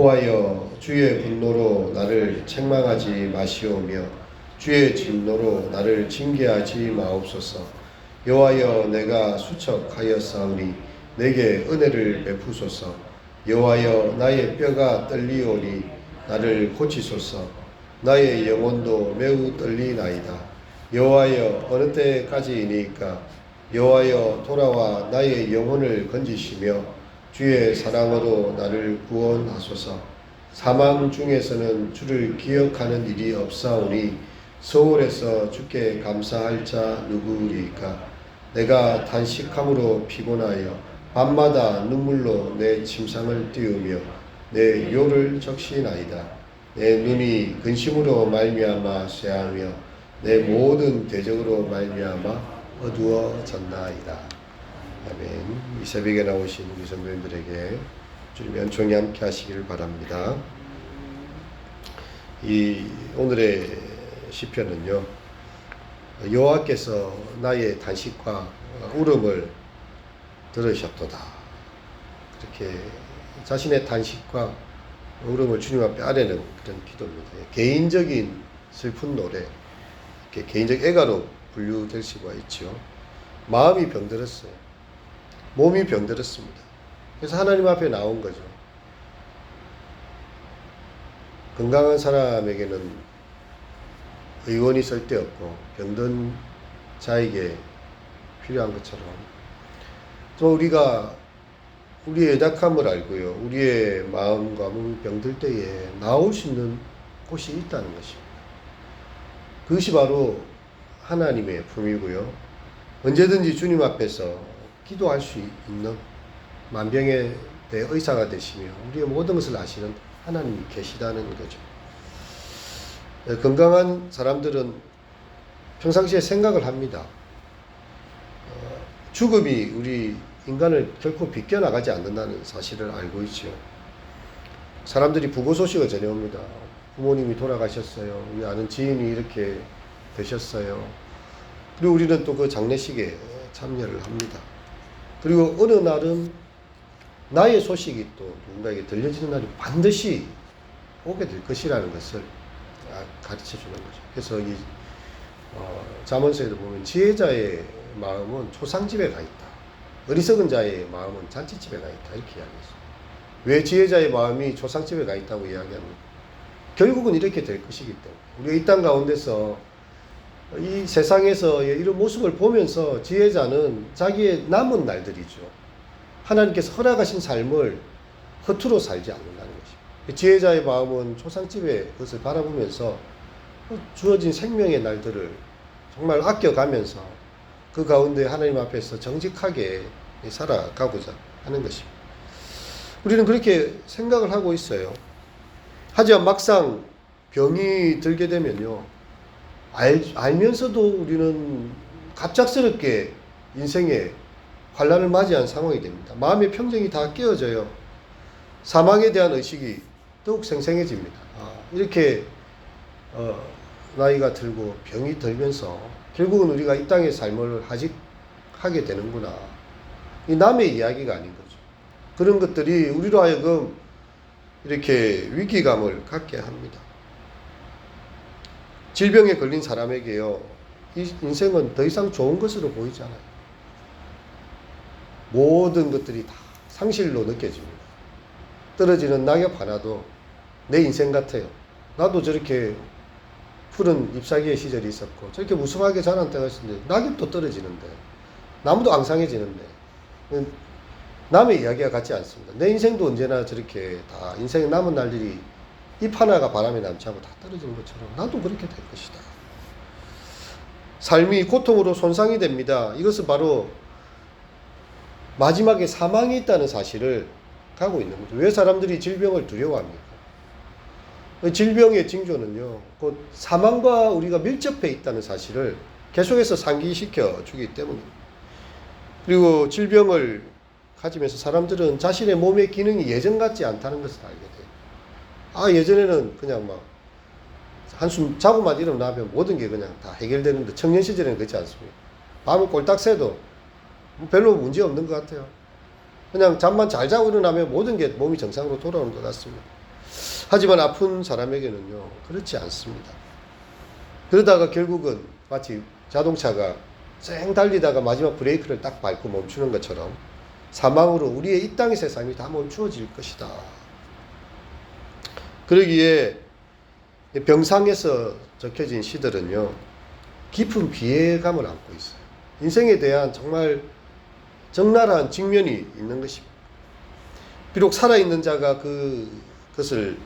여호와여, 주의 분노로 나를 책망하지 마시오며 주의 진노로 나를 징계하지 마옵소서. 여호와여, 내가 수척하였사오니 내게 은혜를 베푸소서. 여호와여, 나의 뼈가 떨리오니 나를 고치소서. 나의 영혼도 매우 떨리나이다. 여호와여, 어느 때까지이니까? 여호와여, 돌아와 나의 영혼을 건지시며 주의 사랑으로 나를 구원하소서. 사망 중에서는 주를 기억하는 일이 없사오니 서울에서 주께 감사할 자 누구리까? 내가 단식함으로 피곤하여 밤마다 눈물로 내 침상을 띄우며 내 요를 적시나이다. 내 눈이 근심으로 말미암아 쇠하며 내 모든 대적으로 말미암아 어두워졌나이다. 아멘. 이 새벽에 나오신 우리 성도님들에게 주님의 은총이 함께 하시기를 바랍니다. 이 오늘의 시편은요, 여호와께서 나의 단식과 울음을 들으셨도다, 이렇게 자신의 단식과 울음을 주님 앞에 아뢰는 그런 기도입니다. 개인적인 슬픈 노래, 개인적 애가로 분류될 수가 있죠. 마음이 병들었어요. 몸이 병들었습니다. 그래서 하나님 앞에 나온 거죠. 건강한 사람에게는 의원이 쓸데없고 병든 자에게 필요한 것처럼, 또 우리가 우리의 연약함을 알고요, 우리의 마음과 몸이 병들 때에 나올 수 있는 곳이 있다는 것입니다. 그것이 바로 하나님의 품이고요, 언제든지 주님 앞에서 기도할 수 있는 만병의 의사가 되시며 우리의 모든 것을 아시는 하나님이 계시다는 거죠. 건강한 사람들은 평상시에 생각을 합니다. 죽음이 우리 인간을 결코 비껴나가지 않는다는 사실을 알고 있죠. 사람들이 부고 소식을 전해옵니다. 부모님이 돌아가셨어요. 우리 아는 지인이 이렇게 되셨어요. 그리고 우리는 또 그 장례식에 참여를 합니다. 그리고 어느 날은 나의 소식이 또 누군가에게 들려지는 날이 반드시 오게 될 것이라는 것을 가르쳐 주는 거죠. 그래서 이 잠언서에도 보면 지혜자의 마음은 초상집에 가 있다, 어리석은 자의 마음은 잔치집에 가 있다, 이렇게 이야기했어요. 왜 지혜자의 마음이 초상집에 가 있다고 이야기합니까? 결국은 이렇게 될 것이기 때문에 우리가 이 땅 가운데서 이 세상에서의 이런 모습을 보면서 지혜자는 자기의 남은 날들이죠, 하나님께서 허락하신 삶을 허투루 살지 않는다는 것입니다. 지혜자의 마음은 초상집의 것을 바라보면서 주어진 생명의 날들을 정말 아껴가면서 그 가운데 하나님 앞에서 정직하게 살아가고자 하는 것입니다. 우리는 그렇게 생각을 하고 있어요. 하지만 막상 병이 들게 되면요, 알면서도 우리는 갑작스럽게 인생에 환난을 맞이한 상황이 됩니다. 마음의 평정이 다 깨어져요. 사망에 대한 의식이 더욱 생생해집니다. 이렇게 나이가 들고 병이 들면서 결국은 우리가 이 땅의 삶을 하게 되는구나, 이 남의 이야기가 아닌 거죠. 그런 것들이 우리로 하여금 이렇게 위기감을 갖게 합니다. 질병에 걸린 사람에게요, 이 인생은 더 이상 좋은 것으로 보이지 않아요. 모든 것들이 다 상실로 느껴집니다. 떨어지는 낙엽 하나도 내 인생 같아요. 나도 저렇게 푸른 잎사귀의 시절이 있었고 저렇게 무성하게 자란 때가 있었는데 낙엽도 떨어지는데 나무도 앙상해지는데 남의 이야기가 같지 않습니다. 내 인생도 언제나 저렇게 다 인생의 남은 날들이 잎 하나가 바람에 남지 않고 다 떨어지는 것처럼 나도 그렇게 될 것이다. 삶이 고통으로 손상이 됩니다. 이것은 바로 마지막에 사망이 있다는 사실을 가고 있는 거죠. 왜 사람들이 질병을 두려워합니까? 질병의 징조는요, 곧 사망과 우리가 밀접해 있다는 사실을 계속해서 상기시켜 주기 때문입니다. 그리고 질병을 가지면서 사람들은 자신의 몸의 기능이 예전 같지 않다는 것을 알게 돼요. 예전에는 그냥 막 한숨 자고만 일어나면 모든 게 그냥 다 해결되는데 청년 시절에는 그렇지 않습니다. 밤을 꼴딱 새도 별로 문제 없는 것 같아요. 그냥 잠만 잘 자고 일어나면 모든 게 몸이 정상으로 돌아오는 것 같습니다. 하지만 아픈 사람에게는요, 그렇지 않습니다. 그러다가 결국은 마치 자동차가 쌩 달리다가 마지막 브레이크를 딱 밟고 멈추는 것처럼 사망으로 우리의 이 땅의 세상이 다 멈추어질 것이다. 그러기에 병상에서 적혀진 시들은요, 깊은 비애감을 안고 있어요. 인생에 대한 정말 적나라한 직면이 있는 것입니다. 비록 살아있는 자가 그것을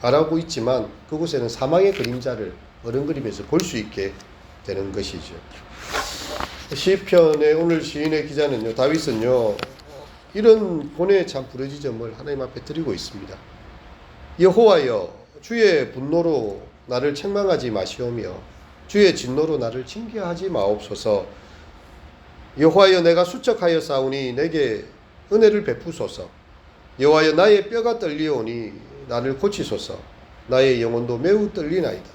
알아보고 있지만 그곳에는 사망의 그림자를 어른그림에서 볼 수 있게 되는 것이죠. 시편의 오늘 시인의 기자는요, 다윗은요, 이런 고뇌에 참 부르짖음을 하나님 앞에 드리고 있습니다. 여호와여, 주의 분노로 나를 책망하지 마시오며 주의 진노로 나를 징계하지 마옵소서. 여호와여, 내가 수척하여 싸우니 내게 은혜를 베푸소서. 여호와여, 나의 뼈가 떨리오니 나를 고치소서. 나의 영혼도 매우 떨리나이다.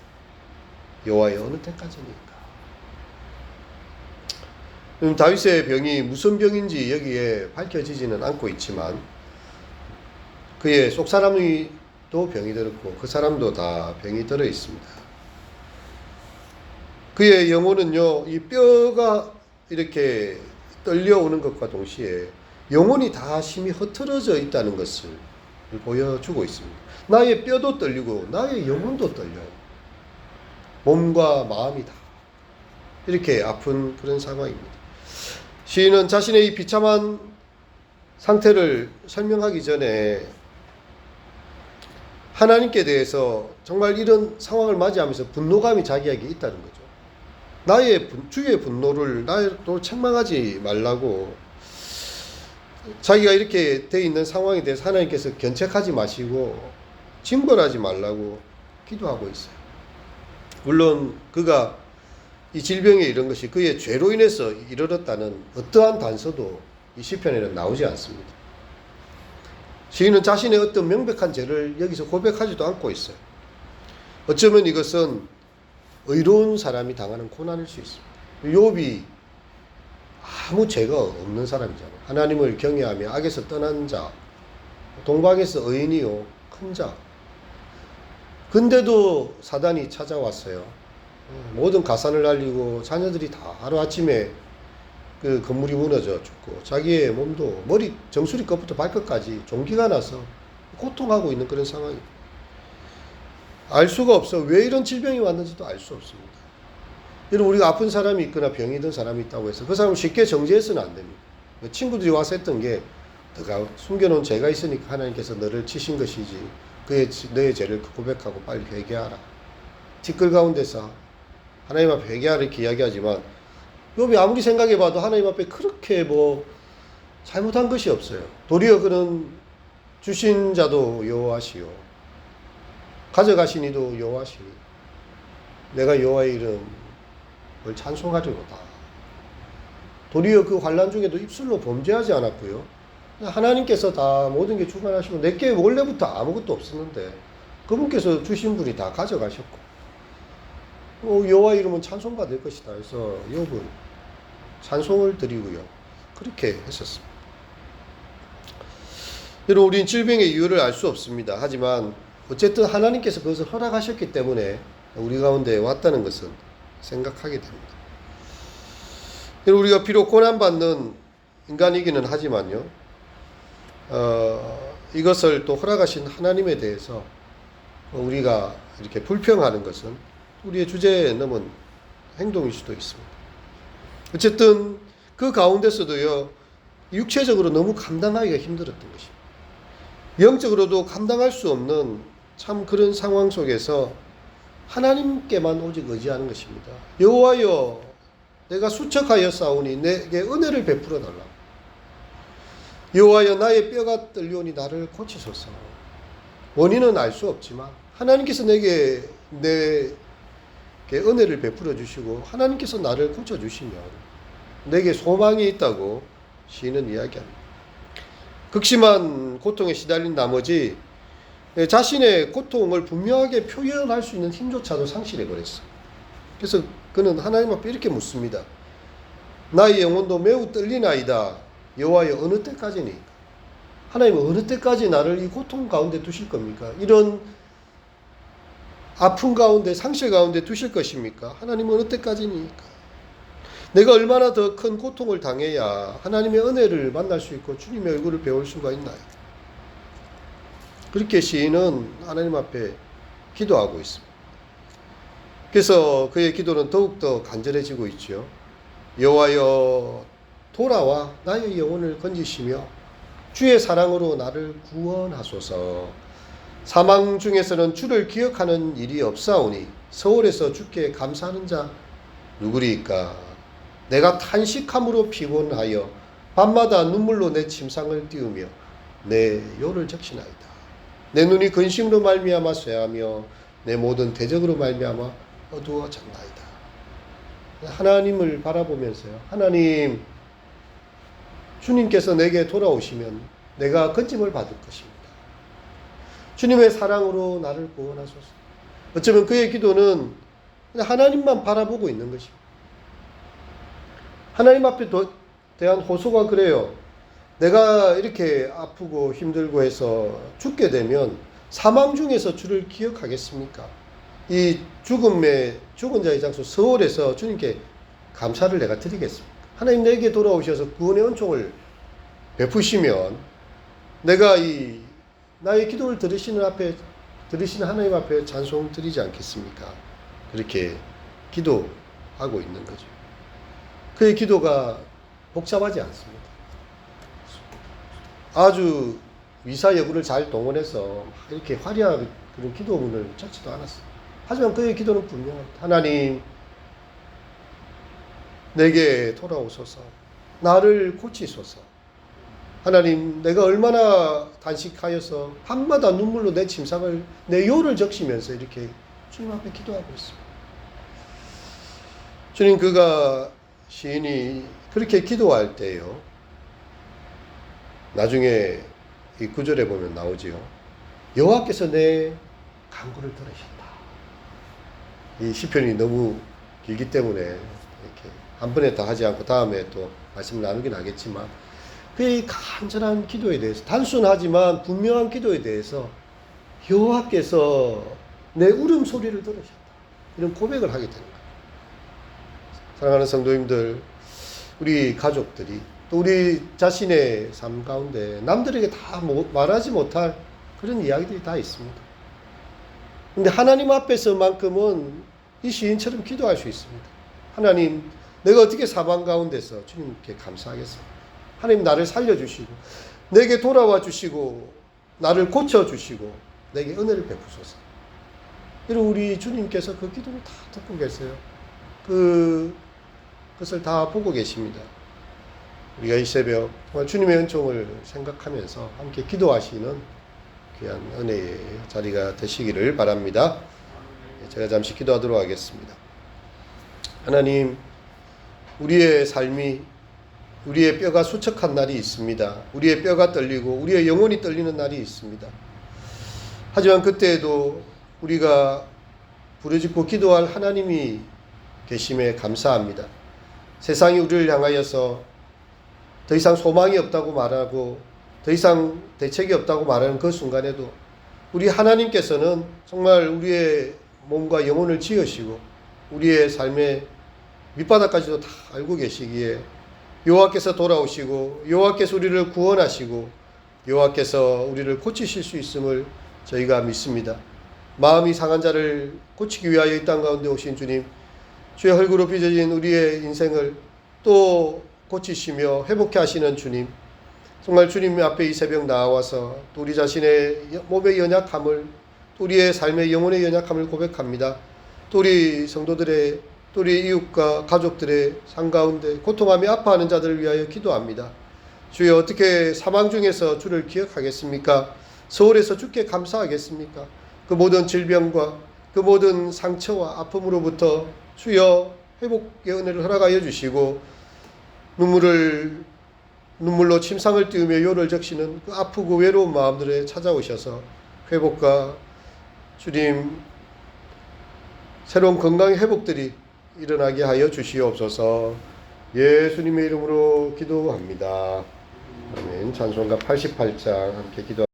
여호와여, 어느 때까지니까. 다윗의 병이 무슨 병인지 여기에 밝혀지지는 않고 있지만 그의 속사람도 병이 들었고 그 사람도 다 병이 들어 있습니다. 그의 영혼은요, 이 뼈가 이렇게 떨려오는 것과 동시에 영혼이 다 심히 흐트러져 있다는 것을 보여주고 있습니다. 나의 뼈도 떨리고 나의 영혼도 떨려요. 몸과 마음이 다 이렇게 아픈 그런 상황입니다. 시인은 자신의 이 비참한 상태를 설명하기 전에 하나님께 대해서 정말 이런 상황을 맞이하면서 분노감이 자기에게 있다는 거죠. 주의 분노를 나도 책망하지 말라고, 자기가 이렇게 돼 있는 상황에 대해서 하나님께서 견책하지 마시고 징벌하지 말라고 기도하고 있어요. 물론 그가 이 질병에 이런 것이 그의 죄로 인해서 이르렀다는 어떠한 단서도 이 시편에는 나오지 않습니다. 시인은 자신의 어떤 명백한 죄를 여기서 고백하지도 않고 있어요. 어쩌면 이것은 의로운 사람이 당하는 고난일 수 있습니다. 욥이 아무 죄가 없는 사람이잖아요. 하나님을 경외하며 악에서 떠난 자, 동방에서 의인이요 큰 자. 근데도 사단이 찾아왔어요. 모든 가산을 날리고 자녀들이 다 하루아침에 그 건물이 무너져 죽고 자기의 몸도 머리 정수리끝부터 발끝까지 종기가 나서 고통하고 있는 그런 상황입니다. 알 수가 없어. 왜 이런 질병이 왔는지도 알 수 없습니다. 여러분, 우리가 아픈 사람이 있거나 병이 든 사람이 있다고 해서 그 사람을 쉽게 정죄해서는 안 됩니다. 친구들이 와서 했던 게 너가 숨겨놓은 죄가 있으니까 하나님께서 너를 치신 것이지 너의 죄를 고백하고 빨리 회개하라. 티끌 가운데서 하나님 앞에 회개하라 이렇게 이야기하지만 욥이 아무리 생각해봐도 하나님 앞에 그렇게 잘못한 것이 없어요. 도리어 그는 주신 자도 여호와시요 가져가신 이도 여호와시니 내가 여호와의 이름을 찬송하리로다. 도리어 그 환난 중에도 입술로 범죄하지 않았고요. 하나님께서 다 모든 게 주관하시고 내게 원래부터 아무것도 없었는데 그분께서 주신 분이 다 가져가셨고 여호와의 이름은 찬송받을 것이다. 그래서 욥은 찬송을 드리고요. 그렇게 했었습니다. 여러분, 우리는 질병의 이유를 알 수 없습니다. 하지만 어쨌든 하나님께서 그것을 허락하셨기 때문에 우리 가운데 왔다는 것은 생각하게 됩니다. 여러분, 우리가 비록 고난받는 인간이기는 하지만요, 이것을 또 허락하신 하나님에 대해서 우리가 이렇게 불평하는 것은 우리의 주제에 넘은 행동일 수도 있습니다. 어쨌든 그 가운데서도요, 육체적으로 너무 감당하기가 힘들었던 것입니다. 영적으로도 감당할 수 없는 참 그런 상황 속에서 하나님께만 오직 의지하는 것입니다. 여호와여, 내가 수척하여 싸우니 내게 은혜를 베풀어 달라. 여호와여, 나의 뼈가 떨리오니 나를 고치소서. 원인은 알 수 없지만 하나님께서 내게 은혜를 베풀어 주시고 하나님께서 나를 고쳐 주시면 내게 소망이 있다고 시인은 이야기합니다. 극심한 고통에 시달린 나머지 자신의 고통을 분명하게 표현할 수 있는 힘조차도 상실해 버렸어요. 그래서 그는 하나님 앞에 이렇게 묻습니다. 나의 영혼도 매우 떨리나이다. 여호와여, 어느 때까지니까? 하나님은 어느 때까지 나를 이 고통 가운데 두실 겁니까? 이런 아픔 가운데, 상실 가운데 두실 것입니까? 하나님은 어느 때까지니까? 내가 얼마나 더 큰 고통을 당해야 하나님의 은혜를 만날 수 있고 주님의 얼굴을 배울 수가 있나요? 그렇게 시인은 하나님 앞에 기도하고 있습니다. 그래서 그의 기도는 더욱더 간절해지고 있죠. 여호와여 돌아와 나의 영혼을 건지시며 주의 사랑으로 나를 구원하소서. 사망 중에서는 주를 기억하는 일이 없사오니 서울에서 주께 감사하는 자 누구리까? 내가 탄식함으로 피곤하여 밤마다 눈물로 내 침상을 띄우며 내 요를 적시나이다. 내 눈이 근심으로 말미암아 쇠하며 내 모든 대적으로 말미암아 어두워졌나이다. 하나님을 바라보면서요. 하나님, 주님께서 내게 돌아오시면 내가 건짐을 받을 것입니다. 주님의 사랑으로 나를 구원하소서. 어쩌면 그의 기도는 하나님만 바라보고 있는 것입니다. 하나님 앞에 대한 호소가 그래요. 내가 이렇게 아프고 힘들고 해서 죽게 되면 사망 중에서 주를 기억하겠습니까? 이 죽은 자의 장소 서울에서 주님께 감사를 내가 드리겠습니까? 하나님 내게 돌아오셔서 구원의 은총을 베푸시면 내가 나의 기도를 들으시는 하나님 앞에 찬송 드리지 않겠습니까? 그렇게 기도하고 있는 거죠. 그의 기도가 복잡하지 않습니다. 아주 위사여구를 잘 동원해서 이렇게 화려한 그런 기도문을 적지도 않았어요. 하지만 그의 기도는 분명합니다. 하나님, 내게 돌아오소서. 나를 고치소서. 하나님, 내가 얼마나 단식하여서 밤마다 눈물로 내 침상을, 내 요를 적시면서 이렇게 주님 앞에 기도하고 있습니다. 주님, 시인이 그렇게 기도할 때요, 나중에 이 9절에 보면 나오지요. 여호와께서 내 간구를 들으셨다. 이 시편이 너무 길기 때문에 이렇게 한 번에 다 하지 않고 다음에 또 말씀을 나누긴 하겠지만, 그의 간절한 기도에 대해서, 단순하지만 분명한 기도에 대해서 여호와께서 내 울음소리를 들으셨다. 이런 고백을 하게 됩니다. 사랑하는 성도님들, 우리 가족들이 또 우리 자신의 삶 가운데 남들에게 다 말하지 못할 그런 이야기들이 다 있습니다. 근데 하나님 앞에서만큼은 이 시인처럼 기도할 수 있습니다. 하나님, 내가 어떻게 사방 가운데서 주님께 감사하겠습니까? 하나님, 나를 살려주시고 내게 돌아와 주시고 나를 고쳐주시고 내게 은혜를 베푸소서. 이런 우리 주님께서 그 기도를 다 듣고 계세요. 그것을 다 보고 계십니다. 우리가 이 새벽 정말 주님의 은총을 생각하면서 함께 기도하시는 귀한 은혜의 자리가 되시기를 바랍니다. 제가 잠시 기도하도록 하겠습니다. 하나님, 우리의 삶이, 우리의 뼈가 수척한 날이 있습니다. 우리의 뼈가 떨리고 우리의 영혼이 떨리는 날이 있습니다. 하지만 그때에도 우리가 부르짖고 기도할 하나님이 계심에 감사합니다. 세상이 우리를 향하여서 더 이상 소망이 없다고 말하고 더 이상 대책이 없다고 말하는 그 순간에도 우리 하나님께서는 정말 우리의 몸과 영혼을 지으시고 우리의 삶의 밑바닥까지도 다 알고 계시기에 여호와께서 돌아오시고 여호와께서 우리를 구원하시고 여호와께서 우리를 고치실 수 있음을 저희가 믿습니다. 마음이 상한 자를 고치기 위하여 이 땅 가운데 오신 주님, 주의 혈구로 빚어진 우리의 인생을 또 고치시며 회복해 하시는 주님, 정말 주님 앞에 이 새벽 나와서 또 우리 자신의 몸의 연약함을, 또 우리의 삶의 영혼의 연약함을 고백합니다. 또 우리 성도들의, 또 우리 이웃과 가족들의 삶 가운데 고통하며 아파하는 자들을 위하여 기도합니다. 주여, 어떻게 사망 중에서 주를 기억하겠습니까? 서울에서 주께 감사하겠습니까? 그 모든 질병과 그 모든 상처와 아픔으로부터 주여 회복의 은혜를 허락하여 주시고 눈물로 침상을 띄우며 요를 적시는 그 아프고 외로운 마음들에 찾아오셔서 회복과 주님 새로운 건강의 회복들이 일어나게 하여 주시옵소서. 예수님의 이름으로 기도합니다. 아멘. 찬송가 88장 함께 기도.